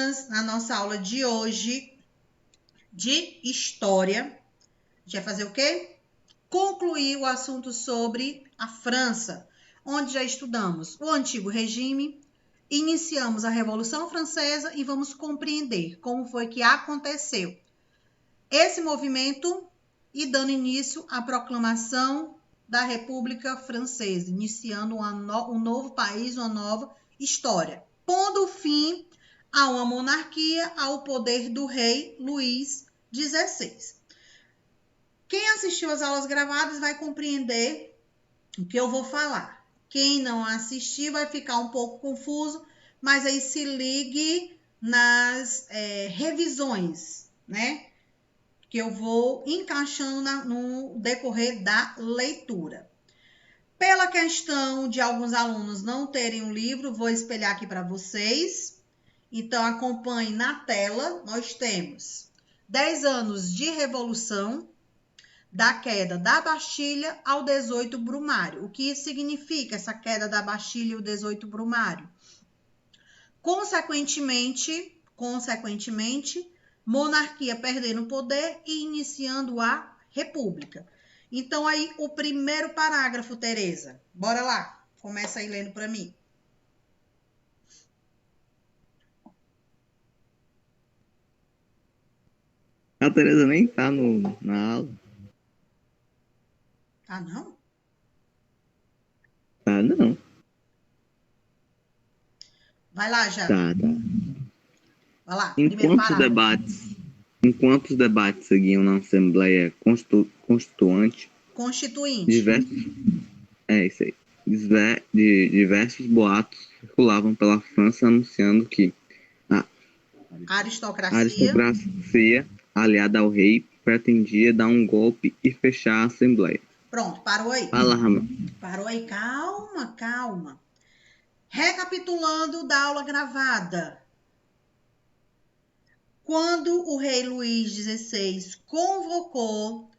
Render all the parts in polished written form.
meninas, na nossa aula de hoje de História, a gente vai fazer o quê? Concluir o assunto sobre a França, onde já estudamos o Antigo Regime, iniciamos a Revolução Francesa e vamos compreender como foi que aconteceu esse movimento e dando início à proclamação da República Francesa, iniciando um novo país, uma nova história, pondo fim a uma monarquia, ao poder do rei Luís XVI. Quem assistiu às aulas gravadas vai compreender o que eu vou falar. Quem não assistiu vai ficar um pouco confuso, mas aí se ligue nas revisões, né? Que eu vou encaixando no decorrer da leitura. Pela questão de alguns alunos não terem o livro, vou espelhar aqui para vocês. Então, acompanhe na tela. Nós temos 10 anos de Revolução, da queda da Bastilha ao 18 Brumário. O que significa essa queda da Bastilha e o 18 Brumário? Consequentemente, monarquia perdendo o poder e iniciando a república. Então, aí, o primeiro parágrafo, Tereza. Bora lá. Começa aí lendo para mim. A Tereza nem tá na aula. Ah, não? Tá, não. Vai lá, já. Tá. Vai lá, primeiro parágrafo. Enquanto os debates seguiam na Assembleia Constituinte, diversos boatos circulavam pela França anunciando que a aristocracia, aliada ao rei, pretendia dar um golpe e fechar a Assembleia. Pronto, parou aí. Parou aí, calma. Recapitulando da aula gravada. Quando o rei Luís XVI convocou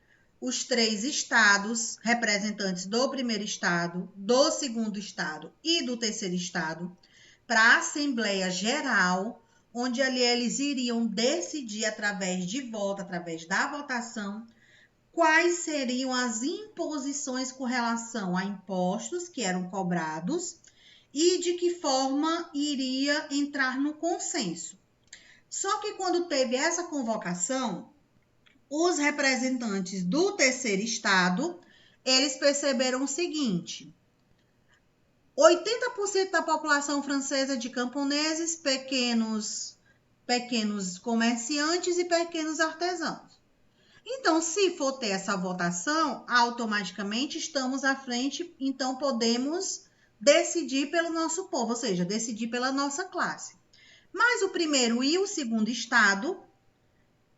os 3 estados, representantes do primeiro estado, do segundo estado e do terceiro estado, para a Assembleia Geral, onde ali eles iriam decidir através de voto, através da votação, quais seriam as imposições com relação a impostos que eram cobrados e de que forma iria entrar no consenso. Só que quando teve essa convocação, os representantes do terceiro estado, eles perceberam o seguinte: 80% da população francesa é de camponeses, pequenos comerciantes e pequenos artesãos. Então, se for ter essa votação, automaticamente estamos à frente, então podemos decidir pelo nosso povo, ou seja, decidir pela nossa classe. Mas o primeiro e o segundo estado,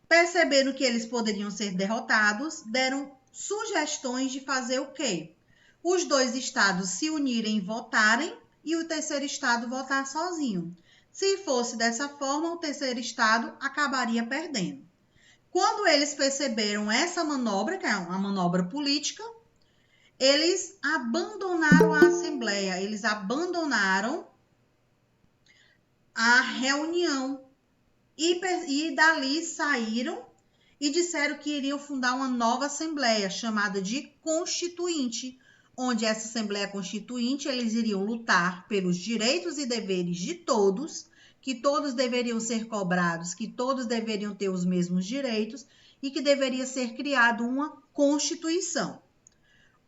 percebendo que eles poderiam ser derrotados, deram sugestões de fazer o quê? Os 2 estados se unirem e votarem e o terceiro estado votar sozinho. Se fosse dessa forma, o terceiro estado acabaria perdendo. Quando eles perceberam essa manobra, que é uma manobra política, eles abandonaram a Assembleia, eles abandonaram a reunião e dali saíram e disseram que iriam fundar uma nova Assembleia chamada de Constituinte, onde essa Assembleia Constituinte eles iriam lutar pelos direitos e deveres de todos, que todos deveriam ser cobrados, que todos deveriam ter os mesmos direitos e que deveria ser criada uma Constituição.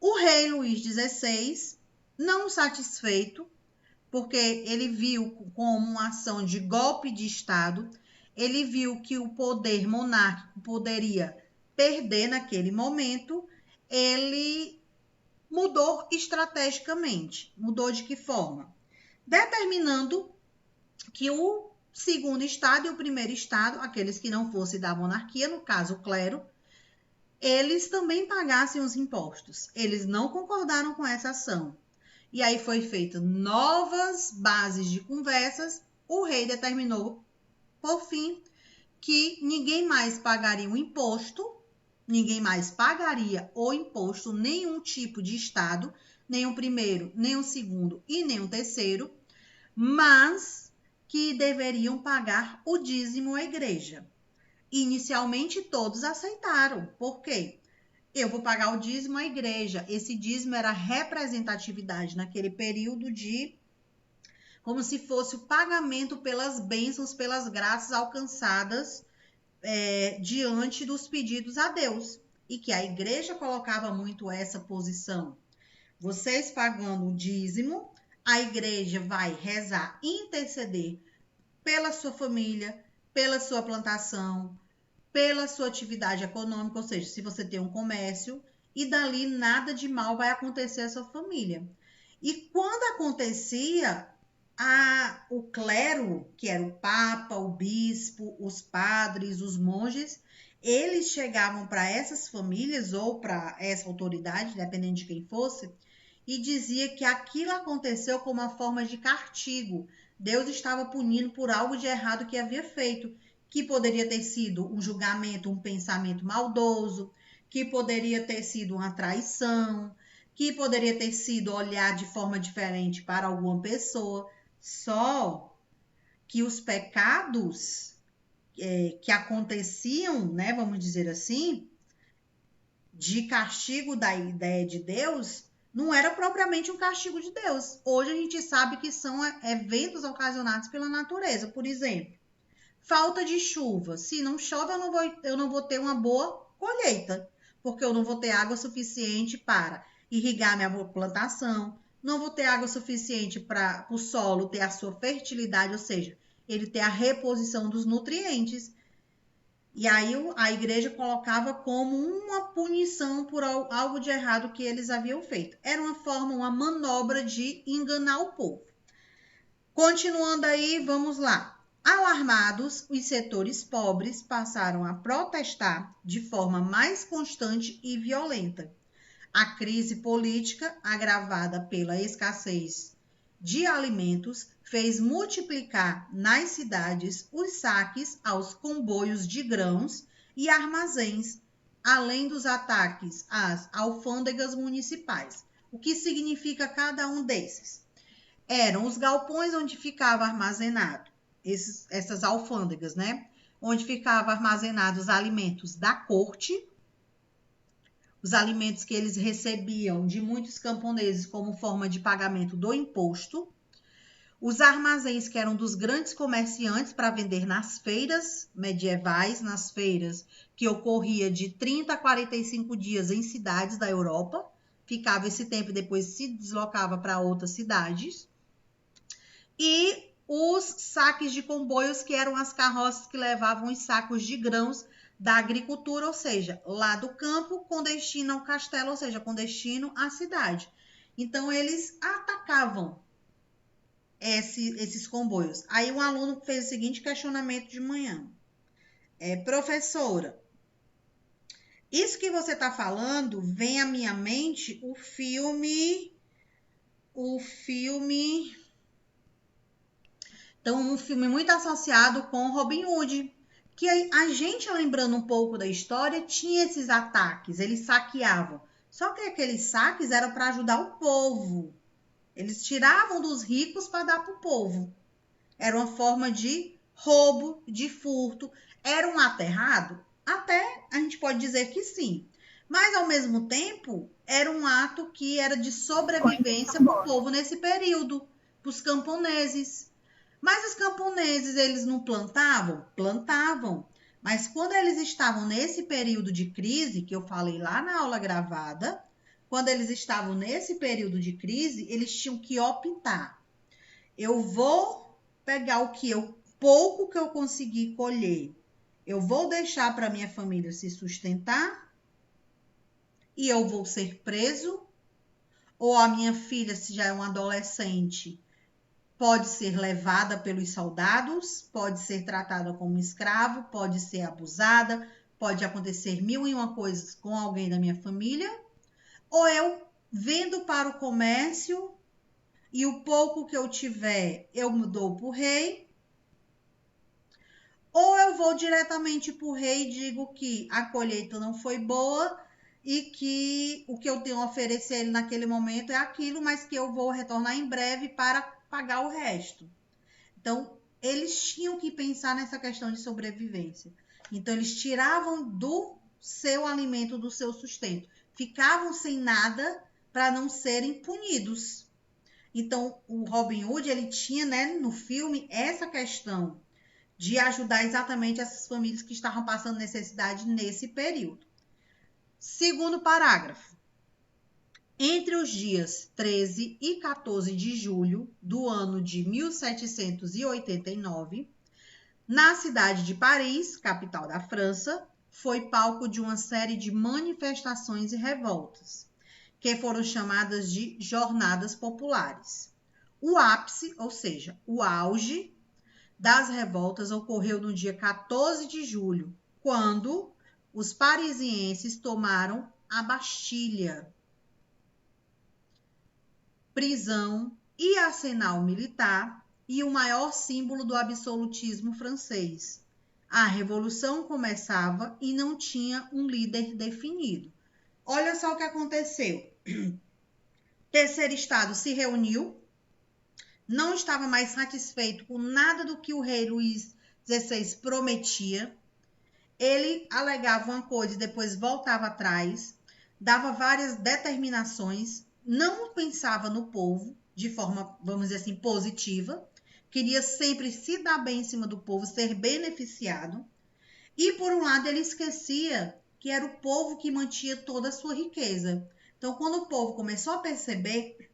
O rei Luís XVI, não satisfeito, porque ele viu como uma ação de golpe de Estado, ele viu que o poder monárquico poderia perder naquele momento, ele mudou estrategicamente. Mudou de que forma? Determinando que o segundo estado e o primeiro estado, aqueles que não fossem da monarquia, no caso o clero, eles também pagassem os impostos. Eles não concordaram com essa ação. E aí foi feita novas bases de conversas. O rei determinou, por fim, que ninguém mais pagaria o imposto, nenhum tipo de estado, nem o primeiro, nem o segundo e nem o terceiro, mas que deveriam pagar o dízimo à igreja. Inicialmente todos aceitaram. Por quê? Eu vou pagar o dízimo à igreja. Esse dízimo era representatividade naquele período de como se fosse o pagamento pelas bênçãos, pelas graças alcançadas diante dos pedidos a Deus. E que a igreja colocava muito essa posição. Vocês pagando o dízimo, a igreja vai rezar, interceder pela sua família, pela sua plantação, pela sua atividade econômica, ou seja, se você tem um comércio, e dali nada de mal vai acontecer à sua família. E quando acontecia, o clero, que era o papa, o bispo, os padres, os monges, eles chegavam para essas famílias ou para essa autoridade, dependendo de quem fosse, e dizia que aquilo aconteceu como uma forma de castigo. Deus estava punindo por algo de errado que havia feito, que poderia ter sido um julgamento, um pensamento maldoso, que poderia ter sido uma traição, que poderia ter sido olhar de forma diferente para alguma pessoa. Só que os pecados que aconteciam, né, vamos dizer assim, de castigo da ideia de Deus, não era propriamente um castigo de Deus. Hoje a gente sabe que são eventos ocasionados pela natureza. Por exemplo, falta de chuva. Se não chove, eu não vou ter uma boa colheita, porque eu não vou ter água suficiente para irrigar minha plantação, não vou ter água suficiente para o solo ter a sua fertilidade, ou seja, ele ter a reposição dos nutrientes. E aí a igreja colocava como uma punição por algo de errado que eles haviam feito. Era uma forma, uma manobra de enganar o povo. Continuando aí, vamos lá. Alarmados, os setores pobres passaram a protestar de forma mais constante e violenta. A crise política, agravada pela escassez de alimentos, fez multiplicar nas cidades os saques aos comboios de grãos e armazéns, além dos ataques às alfândegas municipais. O que significa cada um desses? Eram os galpões onde ficava armazenado essas alfândegas, né? Onde ficavam armazenados os alimentos da corte, os alimentos que eles recebiam de muitos camponeses como forma de pagamento do imposto, os armazéns que eram dos grandes comerciantes para vender nas feiras medievais, nas feiras que ocorria de 30 a 45 dias em cidades da Europa, ficava esse tempo e depois se deslocava para outras cidades, e os saques de comboios, que eram as carroças que levavam os sacos de grãos da agricultura, ou seja, lá do campo com destino ao castelo, ou seja, com destino à cidade. Então, eles atacavam esses comboios. Aí um aluno fez o seguinte questionamento de manhã. Professora, isso que você está falando, vem à minha mente o filme... Então, um filme muito associado com Robin Hood, que a gente, lembrando um pouco da história, tinha esses ataques, eles saqueavam. Só que aqueles saques eram para ajudar o povo. Eles tiravam dos ricos para dar para o povo. Era uma forma de roubo, de furto. Era um ato errado? Até a gente pode dizer que sim. Mas, ao mesmo tempo, era um ato que era de sobrevivência para o povo nesse período, para os camponeses. Mas os camponeses, eles não plantavam? Plantavam. Mas quando eles estavam nesse período de crise, que eu falei lá na aula gravada, quando eles estavam nesse período de crise, eles tinham que optar. Eu vou pegar pouco que eu consegui colher, eu vou deixar para minha família se sustentar e eu vou ser preso, ou a minha filha, se já é uma adolescente, pode ser levada pelos soldados, pode ser tratada como escravo, pode ser abusada, pode acontecer mil e uma coisas com alguém da minha família, ou eu vendo para o comércio e o pouco que eu tiver eu dou para o rei, ou eu vou diretamente para o rei e digo que a colheita não foi boa e que o que eu tenho a oferecer a ele naquele momento é aquilo, mas que eu vou retornar em breve para pagar o resto. Então, eles tinham que pensar nessa questão de sobrevivência. Então, eles tiravam do seu alimento, do seu sustento. Ficavam sem nada para não serem punidos. Então, o Robin Hood, ele tinha, né, no filme, essa questão de ajudar exatamente essas famílias que estavam passando necessidade nesse período. Segundo parágrafo. Entre os dias 13 e 14 de julho do ano de 1789, na cidade de Paris, capital da França, foi palco de uma série de manifestações e revoltas, que foram chamadas de Jornadas Populares. O ápice, ou seja, o auge das revoltas ocorreu no dia 14 de julho, quando os parisienses tomaram a Bastilha, prisão e arsenal militar e o maior símbolo do absolutismo francês. A revolução começava e não tinha um líder definido. Olha só o que aconteceu. Terceiro Estado se reuniu, não estava mais satisfeito com nada do que o rei Luís XVI prometia. Ele alegava uma coisa e depois voltava atrás, dava várias determinações, não pensava no povo de forma, vamos dizer assim, positiva, queria sempre se dar bem em cima do povo, ser beneficiado. E, por um lado, ele esquecia que era o povo que mantinha toda a sua riqueza. Então, quando o povo começou a perceber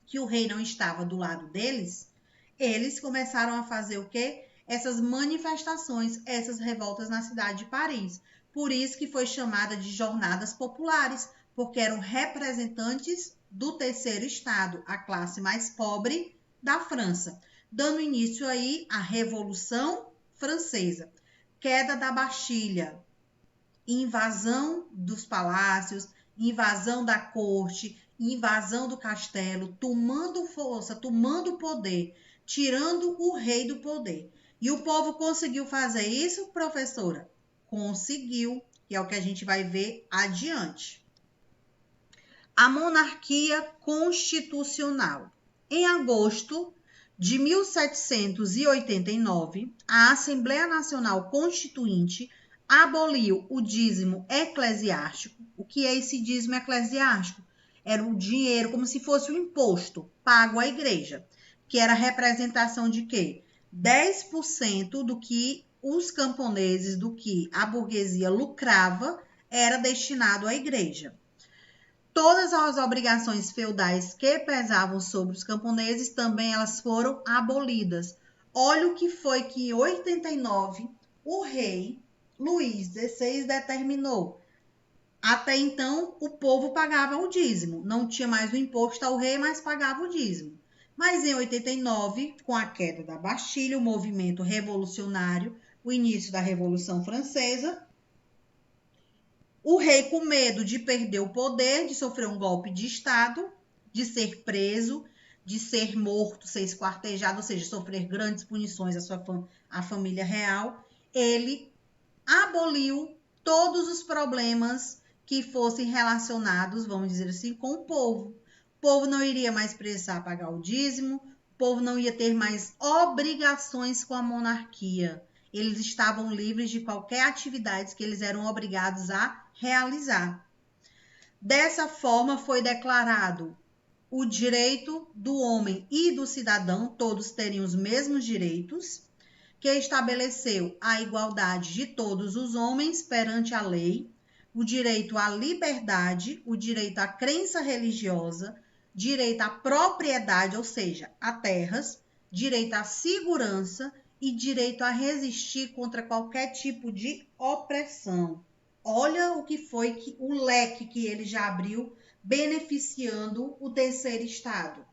que o rei não estava do lado deles, eles começaram a fazer o quê? Essas manifestações, essas revoltas na cidade de Paris. Por isso que foi chamada de Jornadas Populares, porque eram representantes do terceiro estado, a classe mais pobre da França, dando início aí à Revolução Francesa. Queda da Bastilha, invasão dos palácios, invasão da corte, invasão do castelo, tomando força, tomando poder, tirando o rei do poder. E o povo conseguiu fazer isso, professora? Conseguiu, que é o que a gente vai ver adiante. A monarquia constitucional. Em agosto de 1789, a Assembleia Nacional Constituinte aboliu o dízimo eclesiástico. O que é esse dízimo eclesiástico? Era o dinheiro, como se fosse o imposto pago à igreja, que era a representação de quê? 10% do que os camponeses, do que a burguesia lucrava, era destinado à igreja. Todas as obrigações feudais que pesavam sobre os camponeses também elas foram abolidas. Olha o que foi que em 89 o rei Luís XVI determinou. Até então, o povo pagava o dízimo. Não tinha mais o imposto ao rei, mas pagava o dízimo. Mas em 89, com a queda da Bastilha, o movimento revolucionário, o início da Revolução Francesa, o rei, com medo de perder o poder, de sofrer um golpe de Estado, de ser preso, de ser morto, ser esquartejado, ou seja, sofrer grandes punições à família real, ele aboliu todos os problemas que fossem relacionados, vamos dizer assim, com o povo. O povo não iria mais precisar pagar o dízimo, o povo não ia ter mais obrigações com a monarquia. Eles estavam livres de qualquer atividade que eles eram obrigados a realizar. Dessa forma, foi declarado o direito do homem e do cidadão, todos terem os mesmos direitos, que estabeleceu a igualdade de todos os homens perante a lei, o direito à liberdade, o direito à crença religiosa, direito à propriedade, ou seja, a terras, direito à segurança e direito a resistir contra qualquer tipo de opressão. Olha o que foi o leque que ele já abriu, beneficiando o terceiro estado.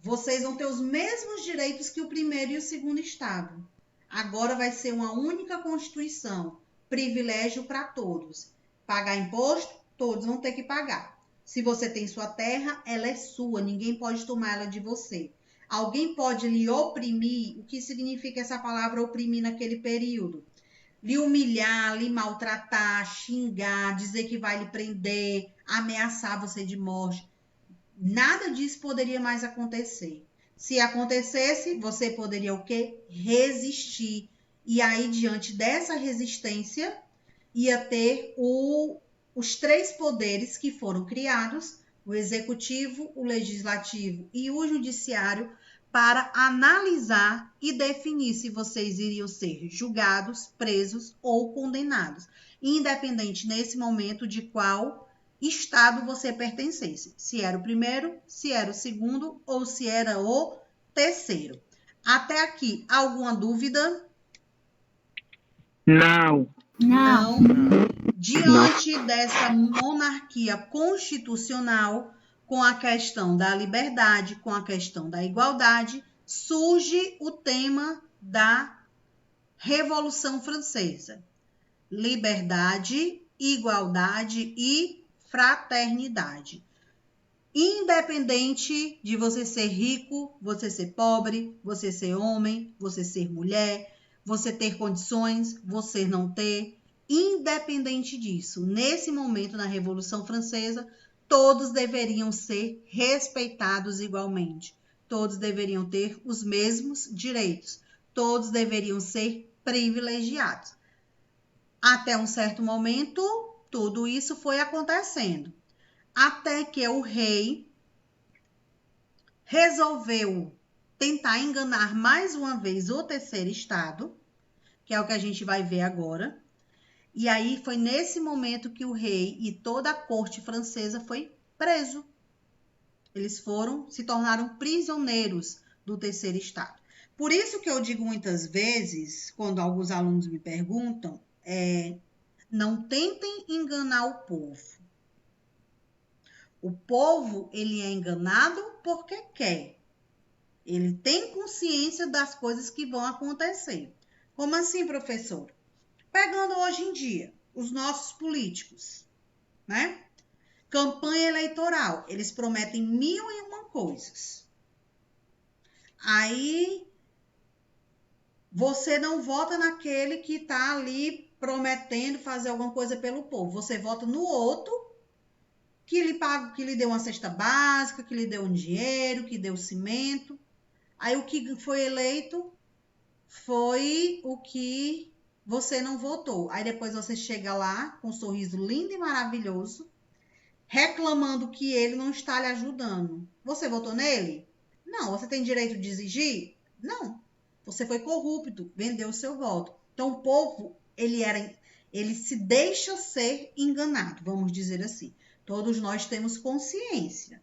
Vocês vão ter os mesmos direitos que o primeiro e o segundo estado. Agora vai ser uma única Constituição, privilégio para todos. Pagar imposto, todos vão ter que pagar. Se você tem sua terra, ela é sua, ninguém pode tomar ela de você. Alguém pode lhe oprimir, o que significa essa palavra oprimir naquele período? Lhe humilhar, lhe maltratar, xingar, dizer que vai lhe prender, ameaçar você de morte. Nada disso poderia mais acontecer. Se acontecesse, você poderia o quê? Resistir. E aí, diante dessa resistência, ia ter os 3 poderes que foram criados, o executivo, o legislativo e o judiciário, para analisar e definir se vocês iriam ser julgados, presos ou condenados, independente nesse momento de qual estado você pertencesse, se era o primeiro, se era o segundo ou se era o terceiro. Até aqui, alguma dúvida? Não. Não. Diante dessa monarquia constitucional, com a questão da liberdade, com a questão da igualdade, surge o tema da Revolução Francesa. Liberdade, igualdade e fraternidade. Independente de você ser rico, você ser pobre, você ser homem, você ser mulher, você ter condições, você não ter, independente disso, nesse momento na Revolução Francesa, todos deveriam ser respeitados igualmente. Todos deveriam ter os mesmos direitos. Todos deveriam ser privilegiados. Até um certo momento, tudo isso foi acontecendo. Até que o rei resolveu tentar enganar mais uma vez o terceiro estado, que é o que a gente vai ver agora. E aí foi nesse momento que o rei e toda a corte francesa foi preso. Eles se tornaram prisioneiros do terceiro estado. Por isso que eu digo muitas vezes, quando alguns alunos me perguntam, não tentem enganar o povo. O povo, ele é enganado porque quer. Ele tem consciência das coisas que vão acontecer. Como assim, professor? Pegando hoje em dia, os nossos políticos, né? Campanha eleitoral, eles prometem 1001 coisas. Aí, você não vota naquele que está ali prometendo fazer alguma coisa pelo povo. Você vota no outro que lhe paga, que lhe deu uma cesta básica, que lhe deu um dinheiro, que deu cimento. Aí o que foi eleito foi o que você não votou. Aí depois você chega lá com um sorriso lindo e maravilhoso, reclamando que ele não está lhe ajudando. Você votou nele? Não. Você tem direito de exigir? Não. Você foi corrupto, vendeu o seu voto. Então o povo, ele se deixa ser enganado, vamos dizer assim. Todos nós temos consciência.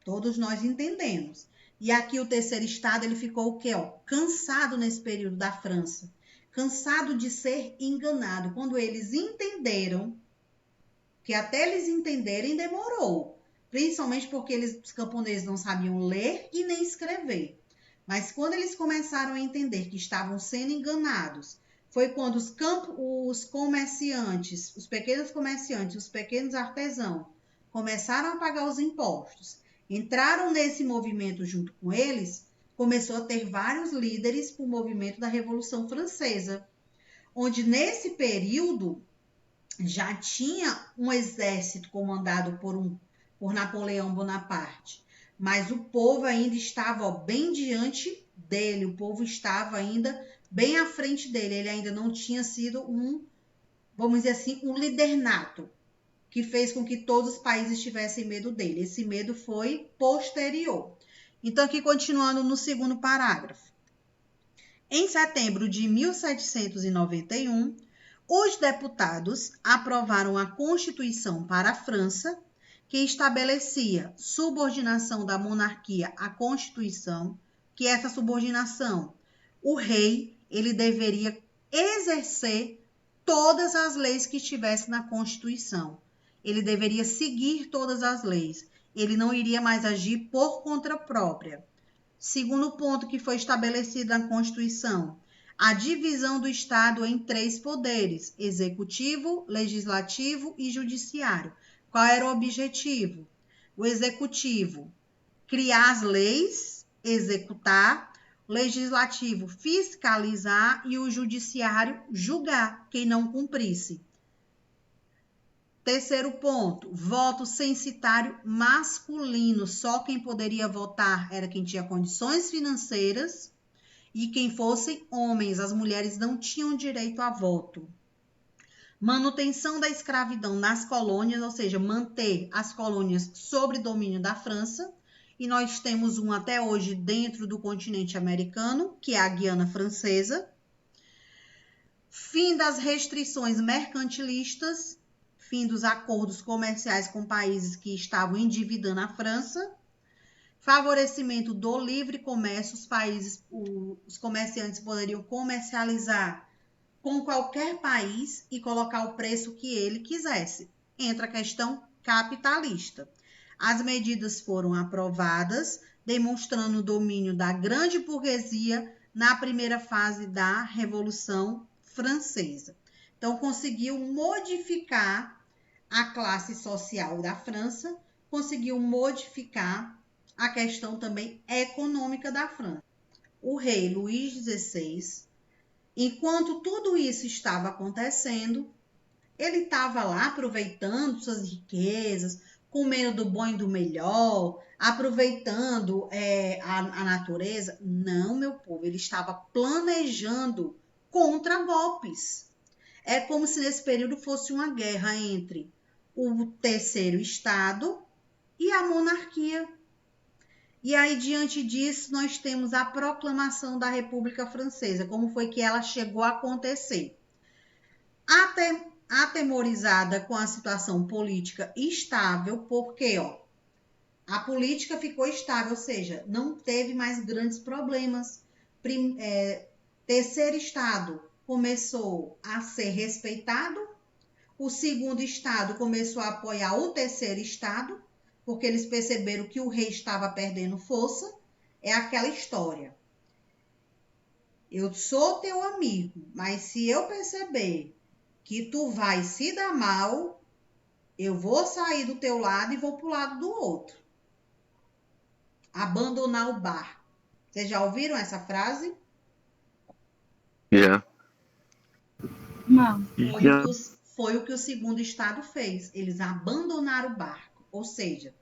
Todos nós entendemos. E aqui o terceiro estado, ele ficou o quê? Cansado nesse período da França. Cansado de ser enganado. Quando eles entenderam, que até eles entenderem demorou. Principalmente porque os camponeses não sabiam ler e nem escrever. Mas quando eles começaram a entender que estavam sendo enganados, foi quando os comerciantes, os pequenos comerciantes, os pequenos artesãos, começaram a pagar os impostos, entraram nesse movimento junto com eles, começou a ter vários líderes para o movimento da Revolução Francesa, onde nesse período já tinha um exército comandado por Napoleão Bonaparte, mas o povo ainda estava bem diante dele, o povo estava ainda bem à frente dele, ele ainda não tinha sido vamos dizer assim, um líder nato, que fez com que todos os países tivessem medo dele. Esse medo foi posterior. Então, aqui continuando no segundo parágrafo. Em setembro de 1791, os deputados aprovaram a Constituição para a França, que estabelecia subordinação da monarquia à Constituição, que essa subordinação, o rei, ele deveria exercer todas as leis que estivessem na Constituição. Ele deveria seguir todas as leis. Ele não iria mais agir por conta própria. Segundo ponto que foi estabelecido na Constituição, a divisão do Estado em 3 poderes: executivo, legislativo e judiciário. Qual era o objetivo? O executivo, criar as leis, executar, o legislativo, fiscalizar e o judiciário, julgar quem não cumprisse. Terceiro ponto, voto censitário masculino. Só quem poderia votar era quem tinha condições financeiras e quem fossem homens. As mulheres não tinham direito a voto. Manutenção da escravidão nas colônias, ou seja, manter as colônias sob domínio da França. E nós temos um até hoje dentro do continente americano, que é a Guiana Francesa. Fim das restrições mercantilistas, fim dos acordos comerciais com países que estavam endividando a França, favorecimento do livre comércio, os comerciantes poderiam comercializar com qualquer país e colocar o preço que ele quisesse. Entra a questão capitalista. As medidas foram aprovadas, demonstrando o domínio da grande burguesia na primeira fase da Revolução Francesa. Então, conseguiu modificar a classe social da França, conseguiu modificar a questão também econômica da França. O rei Luís XVI, enquanto tudo isso estava acontecendo, ele estava lá aproveitando suas riquezas, comendo do bom e do melhor, aproveitando a natureza. Não, meu povo, ele estava planejando contra-golpes. É como se nesse período fosse uma guerra entre o terceiro estado e a monarquia. E aí, diante disso, nós temos a proclamação da República Francesa. Como foi que ela chegou a acontecer? Atemorizada com a situação política estável, porque a política ficou estável, ou seja, não teve mais grandes problemas. Terceiro estado começou a ser respeitado, o segundo estado começou a apoiar o terceiro estado, porque eles perceberam que o rei estava perdendo força. É aquela história. Eu sou teu amigo, mas se eu perceber que tu vai se dar mal, eu vou sair do teu lado e vou pro lado do outro. Abandonar o barco. Vocês já ouviram essa frase? Já. Não. Foi o que o segundo estado fez. Eles abandonaram o barco. Ou seja,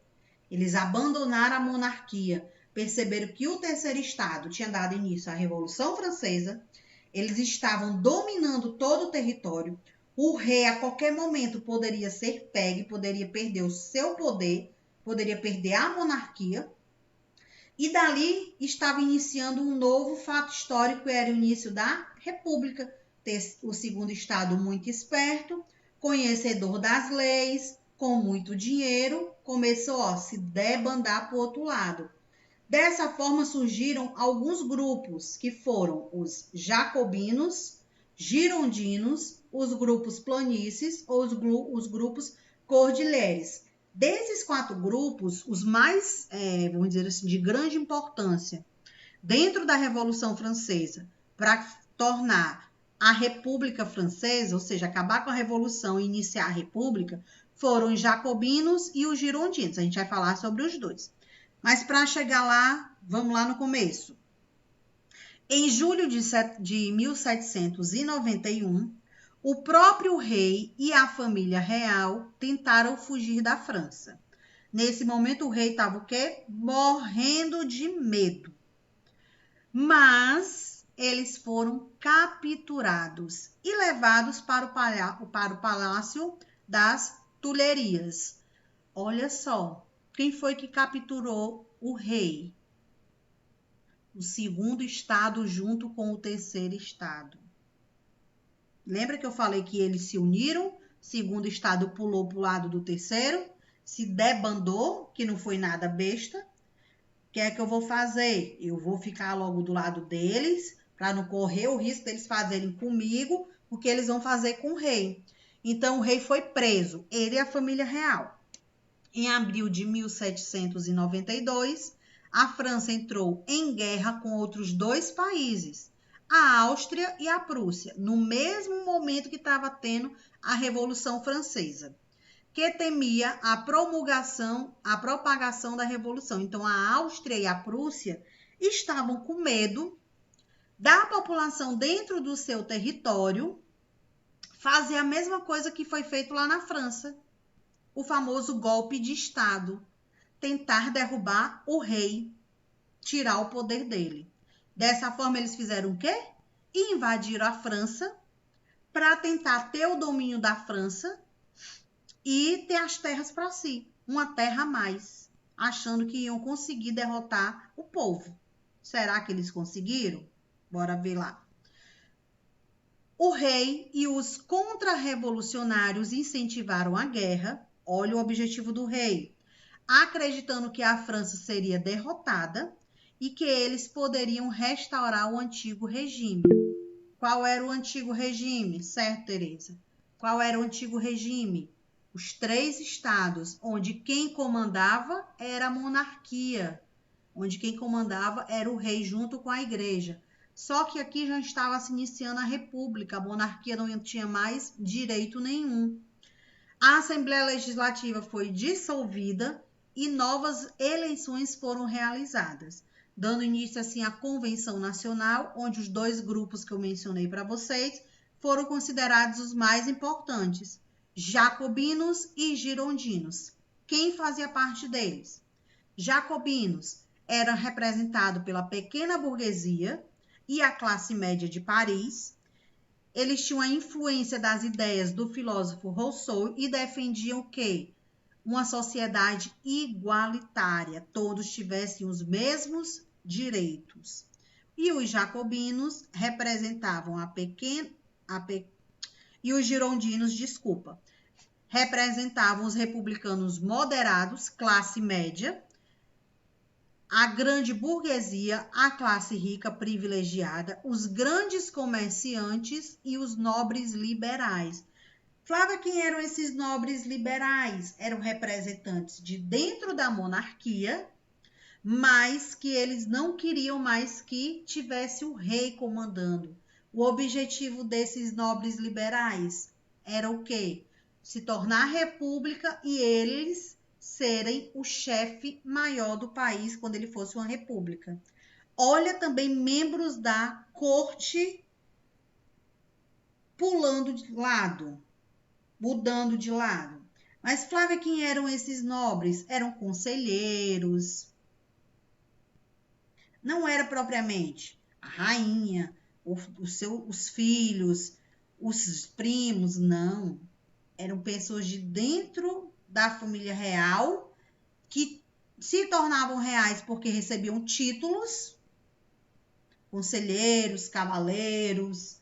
eles abandonaram a monarquia, perceberam que o terceiro estado tinha dado início à Revolução Francesa, eles estavam dominando todo o território, o rei a qualquer momento poderia ser pego, poderia perder o seu poder, poderia perder a monarquia, e dali estava iniciando um novo fato histórico, era o início da República. O segundo estado muito esperto, conhecedor das leis, com muito dinheiro, começou a se debandar para o outro lado. Dessa forma surgiram alguns grupos, que foram os jacobinos, girondinos, os grupos planícies ou os grupos cordilheiros. Desses 4 grupos, os mais, vamos dizer assim, de grande importância dentro da Revolução Francesa, para tornar a República Francesa, ou seja, acabar com a Revolução e iniciar a República, foram os jacobinos e os girondinos. A gente vai falar sobre os dois. Mas para chegar lá, vamos lá no começo. Em julho de 1791, o próprio rei e a família real tentaram fugir da França. Nesse momento, o rei estava o quê? Morrendo de medo. Mas eles foram capturados e levados para o Palácio das Tulherias. Olha só, quem foi que capturou o rei? O segundo estado junto com o terceiro estado. Lembra que eu falei que eles se uniram? O segundo estado pulou para o lado do terceiro, se debandou, que não foi nada besta. O que é que eu vou fazer? Eu vou ficar logo do lado deles, para não correr o risco deles fazerem comigo o que eles vão fazer com o rei. Então, o rei foi preso, ele e a família real. Em abril de 1792, a França entrou em guerra com outros 2 países, a Áustria e a Prússia, no mesmo momento que estava tendo a Revolução Francesa, que temia a propagação da Revolução. Então, a Áustria e a Prússia estavam com medo da população dentro do seu território fazer a mesma coisa que foi feito lá na França. o famoso golpe de Estado, tentar derrubar o rei, tirar o poder dele. Dessa forma, eles fizeram o quê? Invadiram a França para tentar ter o domínio da França e ter as terras para si, uma terra a mais, achando que iam conseguir derrotar o povo. Será que eles conseguiram? Bora ver lá. O rei e os contra-revolucionários incentivaram a guerra. Olha o objetivo do rei. Acreditando que a França seria derrotada e que eles poderiam restaurar o antigo regime. Qual era o antigo regime? Certo, Tereza? Qual era o antigo regime? Os 3 estados, onde quem comandava era a monarquia, onde quem comandava era o rei junto com a igreja. Só que aqui já estava se iniciando a república, a monarquia não tinha mais direito nenhum. A Assembleia Legislativa foi dissolvida e novas eleições foram realizadas, dando início assim à Convenção Nacional, onde os 2 grupos que eu mencionei para vocês foram considerados os mais importantes, jacobinos e girondinos. Quem fazia parte deles? Jacobinos eram representados pela pequena burguesia e a classe média de Paris. Eles tinham a influência das ideias do filósofo Rousseau e defendiam o quê? Uma sociedade igualitária, todos tivessem os mesmos direitos. E os jacobinos representavam e os girondinos, representavam os republicanos moderados, classe média, a grande burguesia, a classe rica privilegiada, os grandes comerciantes e os nobres liberais. Flávia, quem eram esses nobres liberais? Eram representantes de dentro da monarquia, mas que eles não queriam mais que tivesse o rei comandando. O objetivo desses nobres liberais era o quê? Se tornar república e eles serem o chefe maior do país quando ele fosse uma república. Olha também membros da corte pulando de lado, mudando de lado. Mas, Flávia, quem eram esses nobres? Eram conselheiros. Não era propriamente a rainha, os filhos, os primos, não. Eram pessoas de dentro da família real que se tornavam reais porque recebiam títulos, conselheiros, cavaleiros,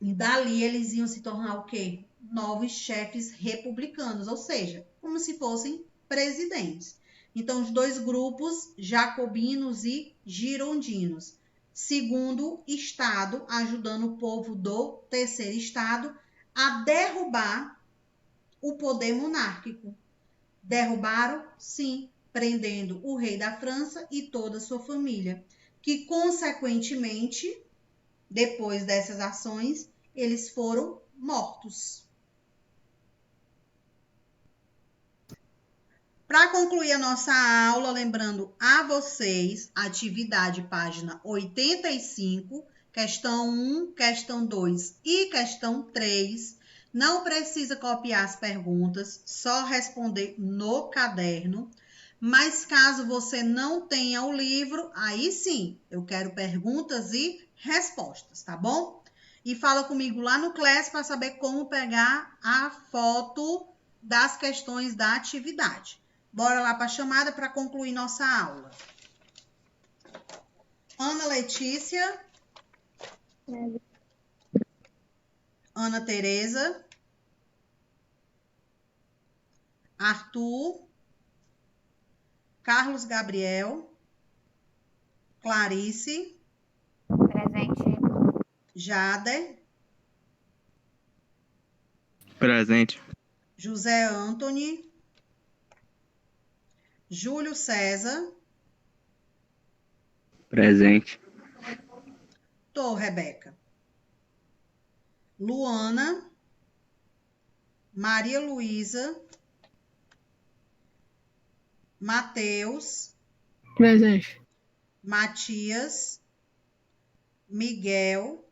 e dali eles iam se tornar o quê? Novos chefes republicanos, ou seja, como se fossem presidentes. Então, os 2 grupos, jacobinos e girondinos. Segundo estado, ajudando o povo do terceiro estado a derrubar o poder monárquico. Derrubaram? Sim, prendendo o rei da França e toda a sua família, que consequentemente, depois dessas ações, eles foram mortos. Para concluir a nossa aula, lembrando a vocês, atividade página 85, questão 1, questão 2 e questão 3. Não precisa copiar as perguntas, só responder no caderno. Mas caso você não tenha o livro, aí sim, eu quero perguntas e respostas, tá bom? E fala comigo lá no Class para saber como pegar a foto das questões da atividade. Bora lá para a chamada para concluir nossa aula. Ana Letícia. Ana Tereza. Arthur. Carlos Gabriel. Clarice. Presente. Jader. Presente. José Antony. Júlio César. Presente. Tô, Rebeca. Luana. Maria Luísa. Mateus. Presente. Matias. Miguel.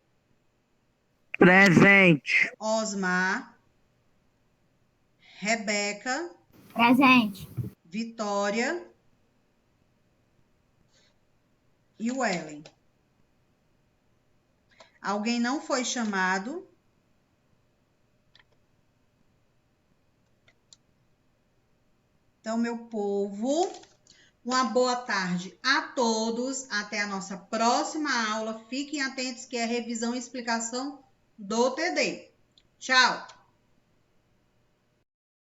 Presente. Osmar. Rebeca, Presente. Vitória e o Ellen. Alguém não foi chamado? Então, meu povo, uma boa tarde a todos. Até a nossa próxima aula. Fiquem atentos que é revisão e explicação do TD. Tchau!